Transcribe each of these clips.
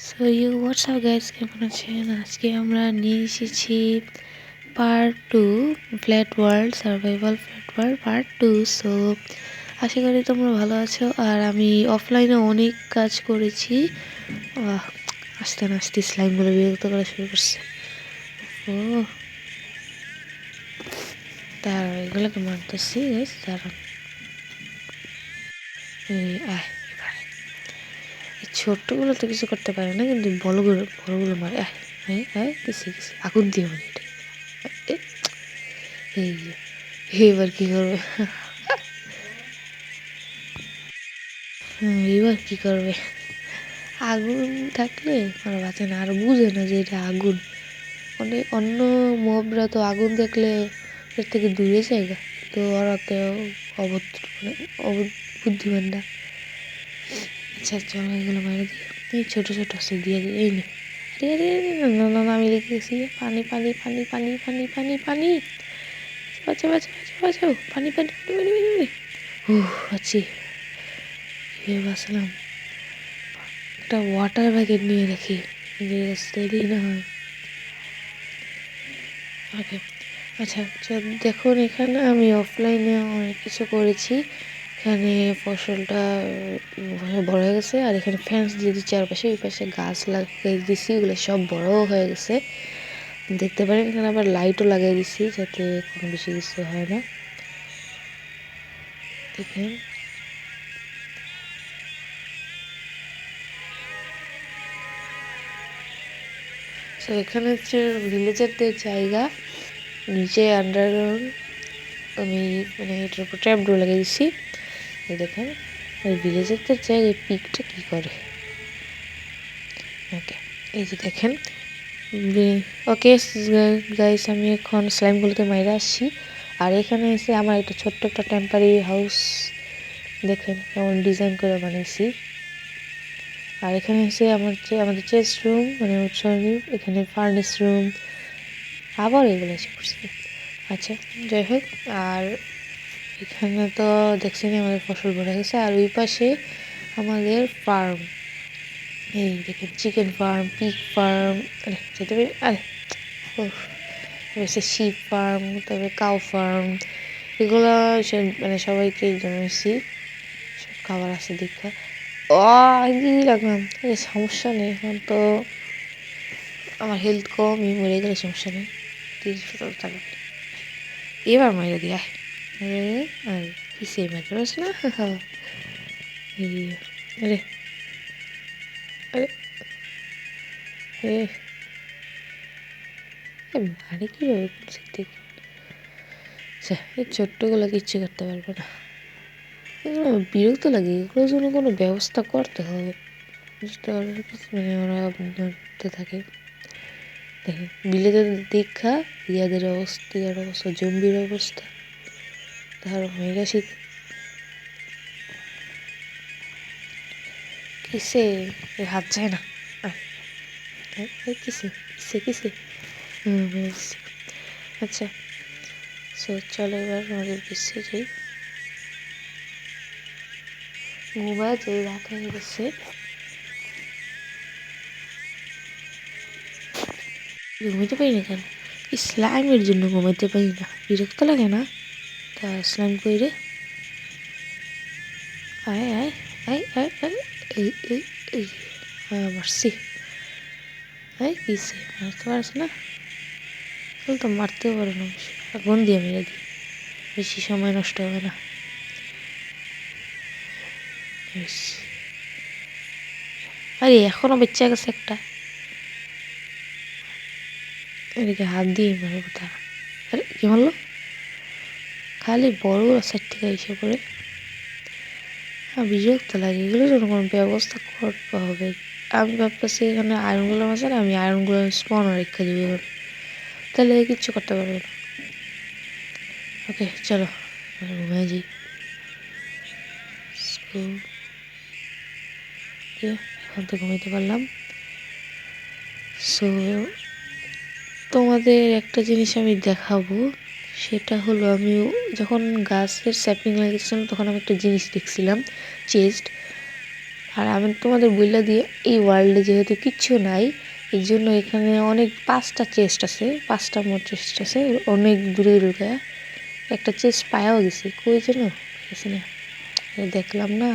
So WhatsApp guys, কেমন আছেন? আজকে আমরা নিয়ে এসেছি part 2 flat world survival flat world part 2। So আশা করি তোমরা ভালো আছো। আর আমি অফলাইনে অনেক কাজ করেছি। আস্তে আস্তে স্লাইমগুলো বিরক্ত করা শুরু করছে। ও দাঁড়াও, এগুলোকে মারতেছি গাইস, দাঁড়াও। আয়, ছোট্টগুলো তো কিছু করতে পারে না, কিন্তু বড়গুলো মারে। কিসে আগুন দিয়ে মানে এটা। এই এবার কি করবে? এবার কি করবে? আগুন থাকলে ওরা বাঁচে না, আর বুঝে না যে এটা আগুন। অন্য মবরা তো আগুন দেখলে এর থেকে দূরে জায়গা, তো ওরা তো বুদ্ধিমান না। আচ্ছা চলো, এগুলো মারা দিয়ে এই ছোটো ছোটো আছে দিয়ে দিই। এই নে, আরে আরে না না না, আমি লিখে গেছি পানি পানি পানি পানি পানি পানি পানি। বাঁচাও বাঁচাও বাঁচাও বাঁচাও, পানি পানি পানি পানি পানি পানি। আছি, বাঁচলাম। একটা ওয়াটার প্যাকেট নিয়ে রাখি, যে দেরি না হয়। ওকে, আচ্ছা দেখুন, এখানে আমি অফলাইনে অনেক কিছু করেছি। এখানে ফসলটা বড় হয়ে গেছে, আর এখানে ফ্যান্স দিয়ে দিচ্ছি চারপাশে। এই পাশে গাছ লাগিয়ে দিচ্ছি, এগুলো সব বড় হয়ে গেছে দেখতে পারেন। এখানে আবার লাইটও লাগিয়ে দিচ্ছি যাতে কোনো বেশি কিছু হয় না। দেখেন, তো এখানে হচ্ছে ভিলেজারদের জায়গা, নিচে আন্ডারগ্রাউন্ড। আমি মানে এটার উপর ট্র্যাপ ডোর লাগিয়ে দিচ্ছি। এই দেখেন, ওই ভিলেজারদের জায়গায় পিকটা কী করে। ওকে, এই যে দেখেন। ওকে গাইস, আমি এখন স্লাইমগুলোকে মাইরে আসছি। আর এখানে এসে আমার একটা ছোট্ট একটা টেম্পারি হাউস দেখেন কেমন ডিজাইন করে বানিয়েছি। আর এখানে এসে আমাদের চেস্ট রুম, মানে সরি, এখানে ফার্নেস রুম, আবার এগুলো এসে পড়ছে। আচ্ছা যাই হোক, আর এখানে তো দেখছেন আমাদের ফসল ভরে গেছে। আর ওই পাশে আমাদের ফার্ম, এই দেখেন চিকেন ফার্ম, পিগ ফার্ম, আরে যেতে পারি, আরে শিপ ফার্ম, তবে কাউ ফার্ম, এগুলো মানে সবাইকে জন্মেছি, সব খাবার আছে দীক্ষা। লাগলাম, সমস্যা নেই, এখন তো আমার হেলথ কম, মরে গেলে সমস্যা নেই। 30 টাকা এবার মাইরে দিয়ে আর কিসে মারতে পারছ না। আরে আরে মানে কীভাবে থেকে এই ছোট্টগুলো কিচ্ছু করতে পারবে না। এগুলো বিরক্ত লাগে, এগুলোর জন্য কোনো ব্যবস্থা করতে হবে, বুঝতে পারবে? মানে ওরা ধরতে থাকে। দেখেন বিলেদের দীক্ষা, ইয়ার অবস্থা জম্বির অবস্থা, তার মেয়েরা শীত কিসে হাত যায় না। কিসে কিসে কিসে আচ্ছা, চলো এবার আমাদের বিশ্বে যাই। মোবাইল যে রাত হয়ে গেছে, ঘুমাইতে পারি না কেন? স্লাইমের জন্য ঘুমাইতে পারি না, বিরক্ত লাগে না? তা স্লাইম কইরে আয় আয় আয় আয় আয়, এই এই এই মারছি। কিসে মারতে পারছ না? তাহলে তো মারতেও পারো না, আগুন দিয়ে মেরে দিই, বেশি সময় নষ্ট হবে না। আরে এখনো বেঁচে গেছে একটা, এদিকে হাত দিয়ে মারবো তারা। আরে কি মারলো? খালি বড় সাইড থেকে এসে পড়ে, বিরক্ত লাগে। এগুলোর জন্য কোনো ব্যবস্থা করতে হবে। আমি ভাবতেছি এখানে আয়রনগুলো আছে না, আমি আয়রনগুলো স্পন রেখে দিব, এবার তাহলে কিচ্ছু করতে পারবে না। ওকে চলো ঘুমিয়ে যাই। এখন তো ঘুমাইতে পারলাম। সো তোমাদের একটা জিনিস আমি দেখাবো, সেটা হলো আমি যখন গাছের স্যাপলিং লাগিয়েছিলাম তখন আমি একটা জিনিস দেখছিলাম, চেস্ট। আর আমি তোমাদের বইলা দিয়ে এই ওয়ার্ল্ডে যেহেতু কিচ্ছু নাই, এই জন্য এখানে অনেক 5টা চেস্ট আছে, 5টা মোট চেস্ট আছে অনেক দূরে দূরে। একটা চেস্ট পায়াও গেছি, কই যেন গেছি না, দেখলাম না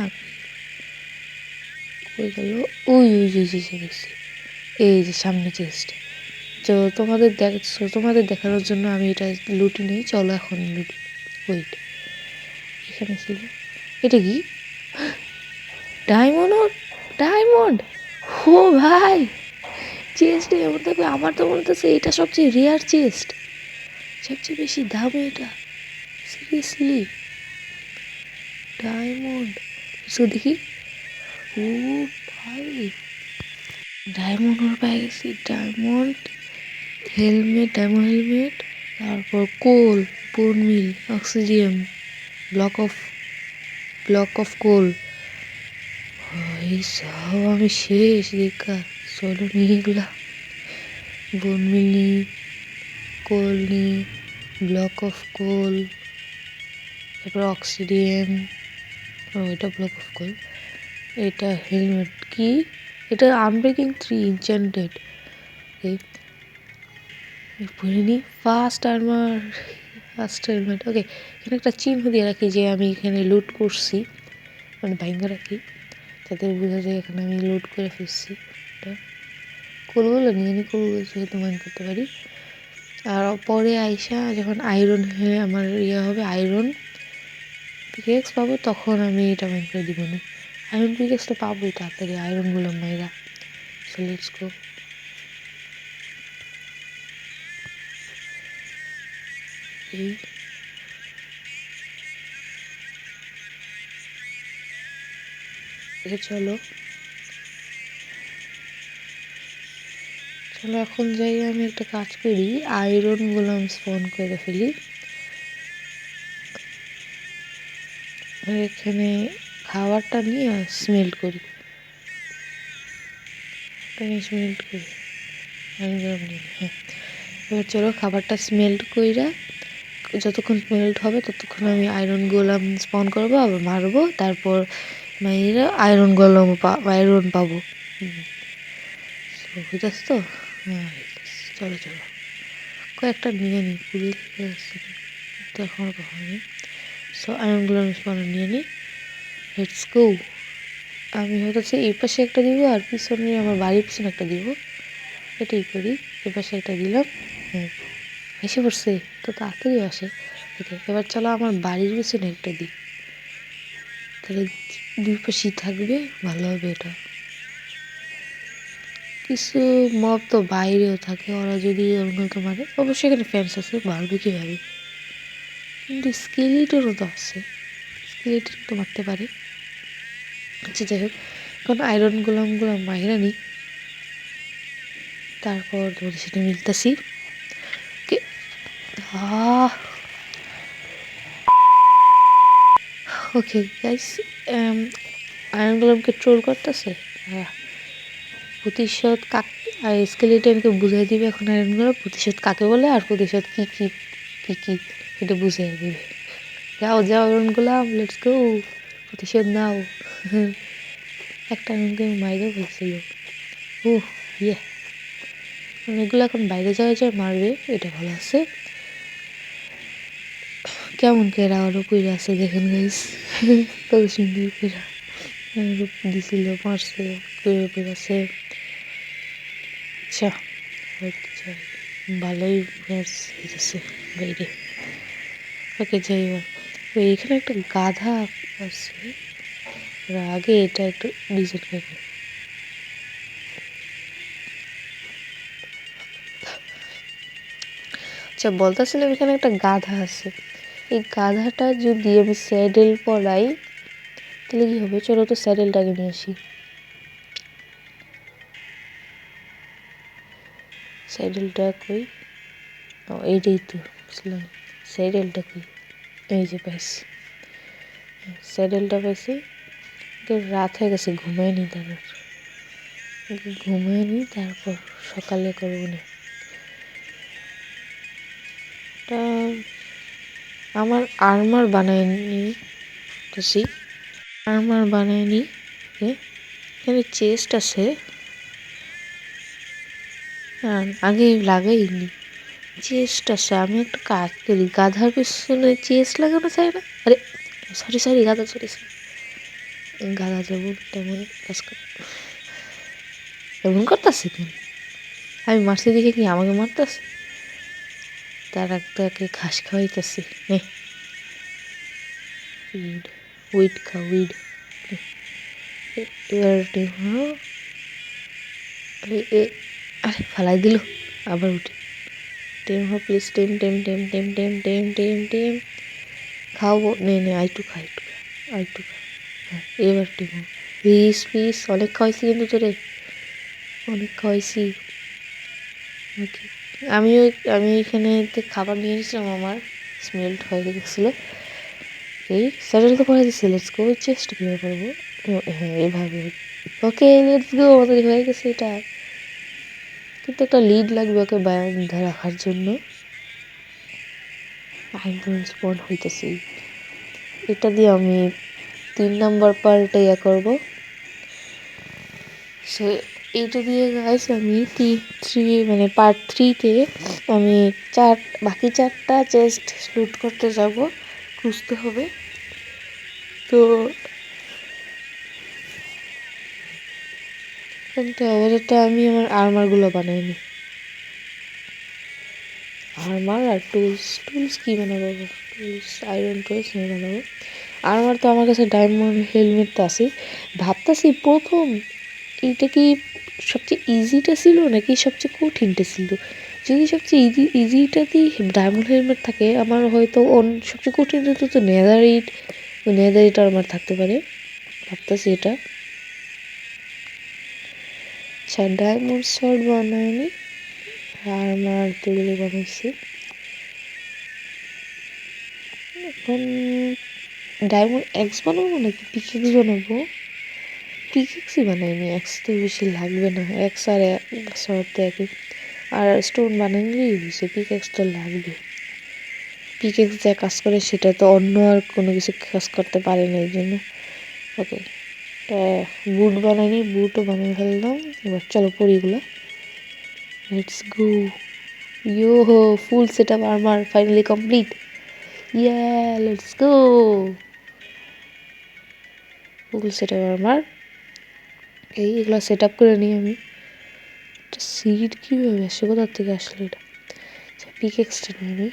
কই গেল। ওই ওই যে গেছি, এই যে সামনে চেস্ট। তো তোমাদের দেখানোর জন্য আমি এটা লুটি নেই, চলো এখন লুটি। ওয়েট, এখানে ছিল, এটা কি ডায়মন্ড? ডায়মন্ড! ও ভাই, চেস্ট এমন থাকবে, আমার তো মনে হচ্ছে এটা সবচেয়ে রেয়ার চেস্ট, সবচেয়ে বেশি দামে এটা, সিরিয়াসলি ডায়মন্ড। দেখি, ও ভাই, ডায়মন্ড ওর পেয়ে গেছি, ডায়মন্ড হেলমেট, ডায়মন্ড হেলমেট, তারপর কোল, বোন মিল, অক্সিডিয়াম, ব্লক অফ কোল। এই সব আমি শেষ দেখা, চলো নিয়ে এগুলা, বোন মিল নি, কোল নি, ব্লক অফ কোল, তারপর অক্সিডিয়াম, এটা ব্লক অফ কোল, এটা হেলমেট কি, এটা আনব্রেকিং 3 ইনচেন্টেড, পড়িনি, ফার্স্ট হেলমেট। ওকে, এখানে একটা চিহ্ন দিয়ে রাখি যে আমি এখানে লুট করছি, মানে ভাঙ্গা রাখি, যাতে বোঝা যায় এখানে আমি লুট করে ফেলছি। এটা কোলগুলো নিয়ে নিই, কোলগুলো যেহেতু মাইন্ড করতে পারি। আর পরে আইসা যখন আয়রন হয়ে আমার হবে, আয়রন পিকেক্স পাবো, তখন আমি এটা মাইন্ড করে দিব না। আয়রন পিকেক্স তো পাবোই তাড়াতাড়ি, আয়রনগুলো মাইরা। So let's go. এই চলো এখন যাই, আমি একটা কাজ করি, আয়রনগুলো আমি স্পন করে ফেলি। এখানে খাবারটা নিয়ে স্মেল্ট করি, স্মেল্ট করি, হ্যাঁ। এবার চলো খাবারটা স্মেল্ট কইরা, যতক্ষণ স্মেল্ট হবে ততক্ষণ আমি আয়রন গোলাম স্পন করবো, আবার মারবো, তারপর মাইরা আয়রন গোলাম আয়রন পাবো। বুঝতেছ তো? হ্যাঁ, চলো কয়েকটা নিয়ে নিই, পুরি তো এখন কখনই। সো আয়রনগুলো আমি স্পন নিয়ে নিই, লেটস গো। আমি হচ্ছে এই পাশে একটা দিব, আর পিছনে আমার বাড়ির পিছনে একটা দিব, এটাই করি। এই পাশে একটা দিলাম, হ্যাঁ এসে পড়ছে, তো তাড়াতাড়ি আসে। ওকে, এবার চলো আমার বাড়ির পিছনে একটা দিই, তাহলে দুই পাশেই থাকবে, ভালো হবে এটা। কিছু মব তো বাইরেও থাকে, ওরা যদি ওরকম তো মারে, অবশ্যই এখানে ফ্যান্স আছে, মারবে কীভাবে, কিন্তু স্কেলিটনও তো আছে, স্কেলিটন তো মারতে পারে। আচ্ছা যাই হোক, এখন আয়রন গোলামগুলো মাইরা নিই, তারপর তোমাদের সাথে মিলতেছি। ওকে গাইস, আয়রন গোলামকে ট্রোল করতেছে, প্রতিশোধ স্কেলিটনকে বুঝিয়ে দিবে এখন আয়রন গোলাম প্রতিশোধ কাকে বলে, আর প্রতিশোধ কি কি কি কি এটা বুঝিয়ে দিবে। যাও আয়রন গোলাম, লেটস গো, প্রতিশোধ নাও। একটা আয়রনকে মাইরেও ফেলছিল। ইয়ে, এগুলো এখন বাইরে যায় মারবে, এটা ভালো আছে। কেমন কেরা আরো কইরা আছে দেখেন গাইস, কত সুন্দর কেরা রূপ দিছিল, মারছে, কইরা আছে। আচ্ছা, ভালোই হইতেছে বাইরে। ওকে যাই হোক, এখানে একটা গাধা আছে, আগে এটা একটু ডিজাইন করে। আচ্ছা বলতেছিলাম, এখানে একটা গাধা আছে, এই গাধাটা যদি আমি স্যাডেল পরাই তাহলে কি হবে, চলো তো স্যাডেলটাকে নিয়ে আসি। স্যাডেলটা কই, ও এইটাই তো বুঝলাম, স্যাডেলটা কই, এই যে পাইছি, স্যাডেলটা পাইছি। রাত হয়ে গেছে, ঘুমায়নি, তারপর সকালে করবো না। আমার আর্মার বানায়নি, এখানে চেস্ট আছে, আগে লাগাইনি। চেস্ট আছে, আমি একটা কাজ করি, গাধার পিছনে চেস্ট লাগানো চাই না। আরে সরি গাধা, সরি গাধা যেমন তেমন কাজ করে, এমন করতেছে কেন? আমি মারছি দেখে কি আমাকে মারতেছে? তার একটাকে ঘাস খাওয়াইতেছি, নে উইড খা, উইড। এবার আরে ফালাই দিল, আবার উঠি। টেম হো প্লিজ, টেম টেম টেম টেম টেম টেম টেম টেম খাওয়াবো, নে আইটু খা, আইটু খা। হ্যাঁ এবার টেম হো প্লিজ, অনেক খাওয়াইছি কিন্তু তোরে, অনেক খাওয়াইছি। ওকে, আমি এখানে খাবার নিয়ে এসেছিলাম, আমার স্মেলড হয়ে গেছিলো। এই স্যাটেল তো পরে দিচ্ছি, লেটস গো। চেষ্টা কীভাবে করবো? হ্যাঁ এভাবে। ওকে লেটস গো, আমাদের হয়ে গেছে এটা। কিন্তু একটা লিড লাগবে ওকে বান্ধা রাখার জন্য। আইরন স্পন হইতেছি, এটা দিয়ে আমি 3 নাম্বার পার্টে করবো। সো এইটা দিয়ে গাইস আমি মানে পার্ট 3-তে আমি বাকি 4টা চেস্ট লুট করতে যাব, খুঁজতে হবে। তো কিন্তু আপাতত আমি আমার আর্মারগুলো বানাইনি। আর্মার আর টুলস কি বানাবো? টুলস, আয়রন টুলস নিয়ে বানাবো। আর্মার তো আমার কাছে ডায়মন্ড হেলমেট তো আছে। ভাবতেছি প্রথম এইটা কি সবচেয়ে ইজিটা ছিল নাকি সবচেয়ে কঠিনটা ছিল? যদি সবচেয়ে ইজিটাতেই ডায়মন্ড হেলমেট থাকে, আমার হয়তো সবচেয়ে কঠিনটা তো নেদারিট আর্মার থাকতে পারে, ভাবতেছি এটা। আচ্ছা, ডায়মন্ড শর্ট বানায়নি, আর্মার তুলে বানাইছি। এখন ডায়মন্ড এক্স বানাবো নাকি পিকেক্স বানাবো? পিকেক্সই বানাইনি, এক্স তো বেশি লাগবে না, এক্স আর শর্ট তো একই। আর স্টোন বানাইলেই হয়েছে, পিকেক্স তো লাগবে। পিকেক্স যা কাজ করে সেটা তো অন্য আর কোনো কিছু কাজ করতে পারে না, এই জন্য। ওকে, বুট বানাইনি, বুটও বানিয়ে ফেললাম। এবার চলো পরিগুলো, let's go. Yo ho, full set up armour finally complete. Yeah let's go, full set up armour. এইগুলো সেট আপ করে নিই আমি। সিড কীভাবে আসে, কোথার থেকে আসলো এটা? আচ্ছা, পিকেক্সটা নিয়ে নিই।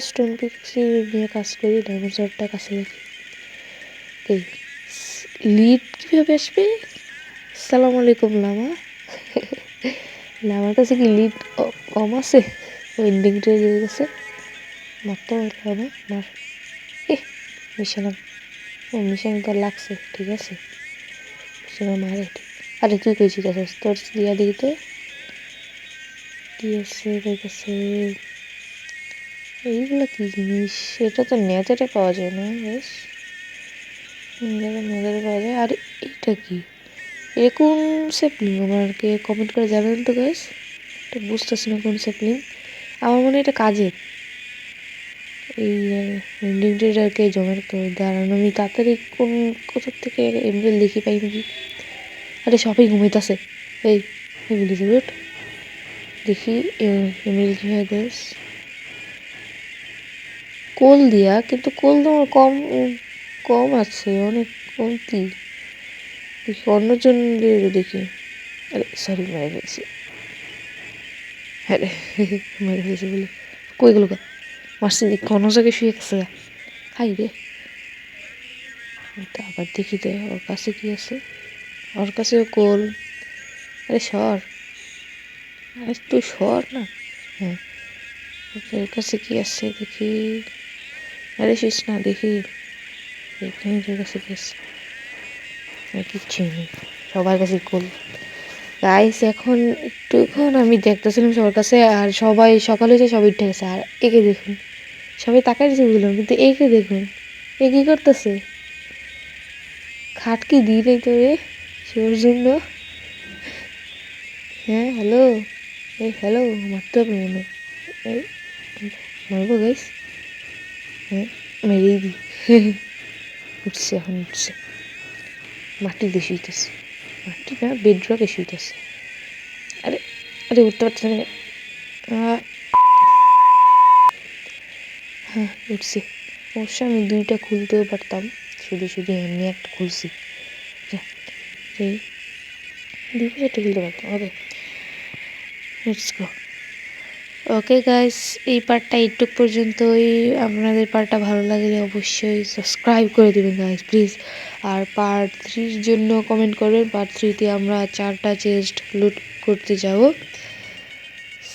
স্টোন পিকেক্সি নিয়ে কাজ করি, ডায়মন্ড শর্টটা কাছে রাখি। এই লিড কীভাবে আসবে? সালাম আলাইকুম লামা। লামার কাছে কি লিড কম আছে? ওয়েন্ডিংটা দিয়ে গেছে, মারতে হবে মার। মিশন তো লাগছে, ঠিক আছে মিশন মারে ঠিক। আরে তুই কই জিজ্ঞাসা তোর দিয়া দিতে কি আছে দেখেছে? এইগুলো কি জিনিস? এটা তো নেদারে পাওয়া যায় না, বেশ নেদারে পাওয়া যায়। আর এইটা কি, এরকম স্যাপলিং আমাকে কমেন্ট করে জানাবেন তো গাইস, এটা বুঝতেছি না কোন স্যাপলিং। আমার মনে হয় এটা কাজের, এই ইন্ডিকেটারকে জমা রাখতে হবে। দাঁড়ানো, আমি তাড়াতাড়ি কোথার থেকে এমবেল দেখি পাই নাকি। আরে সবাই ঘুমাইতেছে, এই এলিজাবেথ দেখি এমএল কীভাবে দেশ কোল দিয়া, কিন্তু কোল তো আমার কম কম আছে, অনেক কমতি। দেখি অন্যজন দেখি। আরে সরি মেরে ফেলছি, হ্যাঁ রে মেরে ফেলছি বলে। কই গেল মারছি দেখি অন্য জায়গায় শুয়ে গেছে। হাই রে, আবার দেখি তো ওর কাছে কি আছে। ওর কাছেও কোল। আরে সর, আরে তুই সর না। হ্যাঁ, ওর কাছে কি আছে দেখি। আরে শিস না, দেখি এখানে তোর কাছে কি আছে। কিচ্ছু নেই, সবার কাছে কোল। গাইস এখন একটুক্ষণ আমি দেখতেছিলাম সবার কাছে, আর সবাই সকালে যে সবাই উঠে গেছে। আর একে দেখুন, সবাই তাকাই দিয়েছে বুঝলাম, কিন্তু একে দেখুন এ কি করতেছে। খাট কি দিই নেই তো রে শোর জন্য? হ্যাঁ হ্যালো, এই হ্যালো মারতে হবে মনে। এই মারবো গাইস, হ্যাঁ মেরেই দিই। উঠছে, এখন উঠছে, মাটিতে শুইতেছে, মাটি না বেডরকে শুইতেছে। আরে আরে উঠতে পারতেছে না। হ্যাঁ উঠছে। অবশ্য আমি দুইটা খুলতেও পারতাম, শুধু শুধু এমনি একটা খুলছি। এই দুই পাশে খুলতে পারতাম। Okay let's go. Okay guys, এই পার্টটা এইটুক পর্যন্তই। আপনাদের পার্টটা ভালো লাগলে অবশ্যই সাবস্ক্রাইব করে দেবেন গাইস প্লিজ। আর পার্ট 3-র জন্য কমেন্ট করবেন। পার্ট 3-তে আমরা 4টা চেস্ট লুট করতে যাব।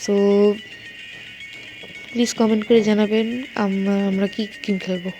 সো প্লিজ কমেন্ট করে জানাবেন আমরা কি গেম খেলবো।